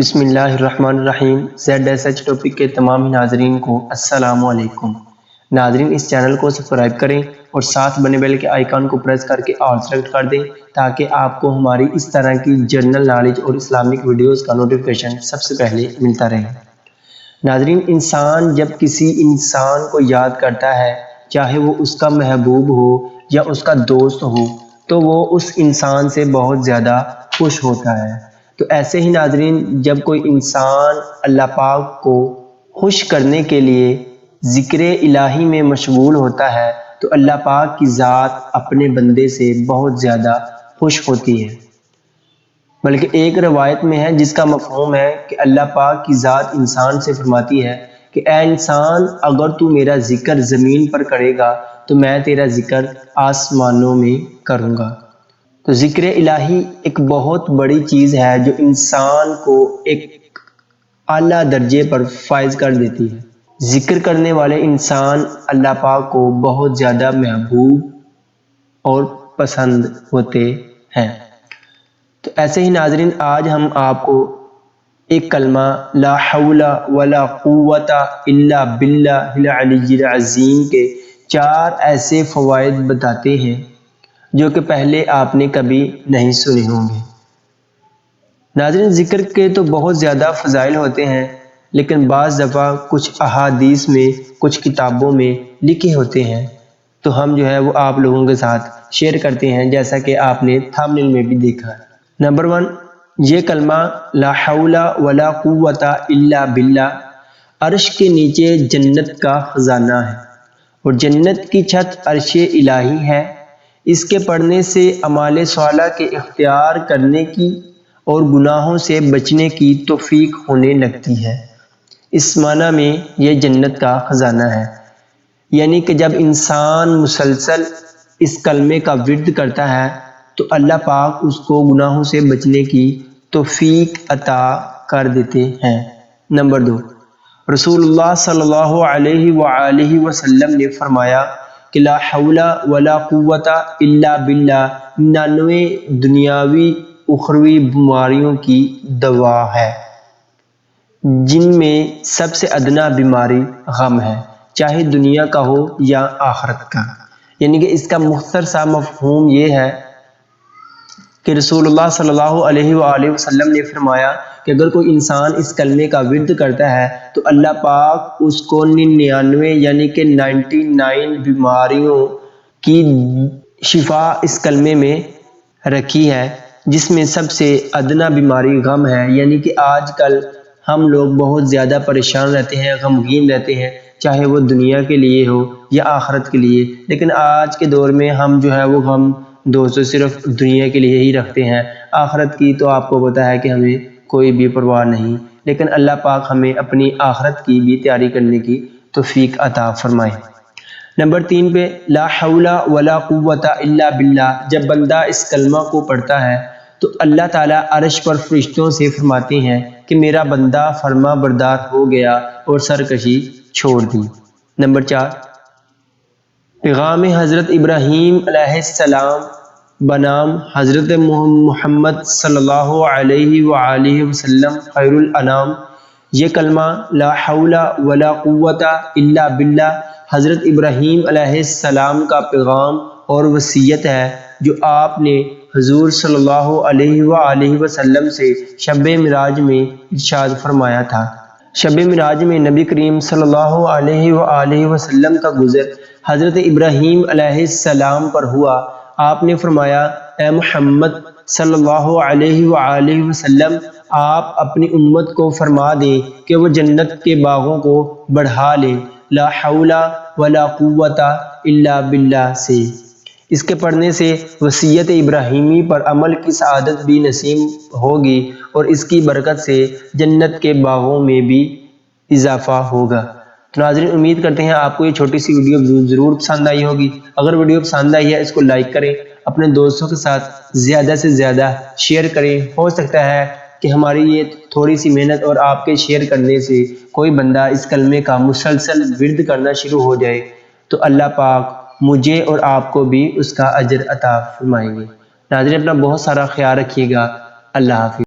بسم اللہ الرحمن الرحیم۔ ZSH ٹاپک کے تمام ناظرین کو السلام علیکم۔ ناظرین اس چینل کو سبسکرائب کریں اور ساتھ بنے بیل کے آئیکن کو پریس کر کے آل سلیکٹ کر دیں تاکہ آپ کو ہماری اس طرح کی جنرل نالج اور اسلامک ویڈیوز کا نوٹیفیکیشن سب سے پہلے ملتا رہے۔ ناظرین انسان جب کسی انسان کو یاد کرتا ہے، چاہے وہ اس کا محبوب ہو یا اس کا دوست ہو، تو وہ اس انسان سے بہت زیادہ خوش ہوتا ہے۔ تو ایسے ہی ناظرین جب کوئی انسان اللہ پاک کو خوش کرنے کے لیے ذکر الہی میں مشغول ہوتا ہے تو اللہ پاک کی ذات اپنے بندے سے بہت زیادہ خوش ہوتی ہے۔ بلکہ ایک روایت میں ہے جس کا مفہوم ہے کہ اللہ پاک کی ذات انسان سے فرماتی ہے کہ اے انسان، اگر تو میرا ذکر زمین پر کرے گا تو میں تیرا ذکر آسمانوں میں کروں گا۔ تو ذکر الہی ایک بہت بڑی چیز ہے جو انسان کو ایک اعلیٰ درجے پر فائز کر دیتی ہے۔ ذکر کرنے والے انسان اللہ پاک کو بہت زیادہ محبوب اور پسند ہوتے ہیں۔ تو ایسے ہی ناظرین آج ہم آپ کو ایک کلمہ لا حول ولا قوت الا باللہ العلی العظیم کے 4 ایسے فوائد بتاتے ہیں جو کہ پہلے آپ نے کبھی نہیں سنے ہوں گے۔ ناظرین ذکر کے تو بہت زیادہ فضائل ہوتے ہیں، لیکن بعض دفعہ کچھ احادیث میں، کچھ کتابوں میں لکھے ہوتے ہیں تو ہم وہ آپ لوگوں کے ساتھ شیئر کرتے ہیں، جیسا کہ آپ نے تھمبنیل میں بھی دیکھا۔ نمبر 1، یہ کلمہ لا حول ولا قوت الا باللہ عرش کے نیچے جنت کا خزانہ ہے، اور جنت کی چھت عرش الہی ہے۔ اس کے پڑھنے سے اعمال صالحہ کے اختیار کرنے کی اور گناہوں سے بچنے کی توفیق ہونے لگتی ہے۔ اس معنی میں یہ جنت کا خزانہ ہے، یعنی کہ جب انسان مسلسل اس کلمے کا ورد کرتا ہے تو اللہ پاک اس کو گناہوں سے بچنے کی توفیق عطا کر دیتے ہیں۔ نمبر 2، رسول اللہ صلی اللہ علیہ وآلہ وسلم نے فرمایا کہ لا حول ولا قوت الا باللہ 99 دنیاوی اخروی بیماریوں کی دوا ہے، جن میں سب سے ادنا بیماری غم ہے، چاہے دنیا کا ہو یا آخرت کا۔ یعنی کہ اس کا مختصر سا مفہوم یہ ہے کہ رسول اللہ صلی اللہ علیہ وآلہ وسلم نے فرمایا کہ اگر کوئی انسان اس کلمے کا ورد کرتا ہے تو اللہ پاک اس کو 99 یعنی کہ 99 بیماریوں کی شفا اس کلمے میں رکھی ہے، جس میں سب سے ادنا بیماری غم ہے۔ یعنی کہ آج کل ہم لوگ بہت زیادہ پریشان رہتے ہیں، غمگین رہتے ہیں، چاہے وہ دنیا کے لیے ہو یا آخرت کے لیے، لیکن آج کے دور میں ہم وہ غم دوستوں صرف دنیا کے لیے ہی رکھتے ہیں، آخرت کی تو آپ کو پتہ ہے کہ ہمیں کوئی بھی پرواہ نہیں۔ لیکن اللہ پاک ہمیں اپنی آخرت کی بھی تیاری کرنے کی توفیق عطا فرمائے۔ نمبر 3 پہ لا حول ولا قوت الا باللہ جب بندہ اس کلمہ کو پڑھتا ہے تو اللہ تعالیٰ عرش پر فرشتوں سے فرماتے ہیں کہ میرا بندہ فرما بردار ہو گیا اور سرکشی چھوڑ دی۔ نمبر 4، پیغام حضرت ابراہیم علیہ السلام بنام حضرت محمد صلی اللہ علیہ وآلہ وسلم خیر الانام، یہ کلمہ لا حول ولا قوت الا باللہ حضرت ابراہیم علیہ السلام کا پیغام اور وصیت ہے جو آپ نے حضور صلی اللہ علیہ وآلہ وسلم سے شب معراج میں ارشاد فرمایا تھا۔ شب معراج میں نبی کریم صلی اللہ علیہ وآلہ وسلم کا گزر حضرت ابراہیم علیہ السلام پر ہوا۔ آپ نے فرمایا اے محمد صلی اللہ علیہ وآلہ وسلم، آپ اپنی امت کو فرما دیں کہ وہ جنت کے باغوں کو بڑھا لیں لا حول ولا قوت الا باللہ سے۔ اس کے پڑھنے سے وصیت ابراہیمی پر عمل کی سعادت بھی نصیب ہوگی اور اس کی برکت سے جنت کے باغوں میں بھی اضافہ ہوگا۔ تو ناظرین امید کرتے ہیں آپ کو یہ چھوٹی سی ویڈیو ضرور پسند آئی ہوگی۔ اگر ویڈیو پسند آئی ہے اس کو لائک کریں، اپنے دوستوں کے ساتھ زیادہ سے زیادہ شیئر کریں۔ ہو سکتا ہے کہ ہماری یہ تھوڑی سی محنت اور آپ کے شیئر کرنے سے کوئی بندہ اس کلمے کا مسلسل ورد کرنا شروع ہو جائے تو اللہ پاک مجھے اور آپ کو بھی اس کا اجر عطا فرمائیں گے۔ ناظرین اپنا بہت سارا خیال رکھیے گا۔ اللہ حافظ۔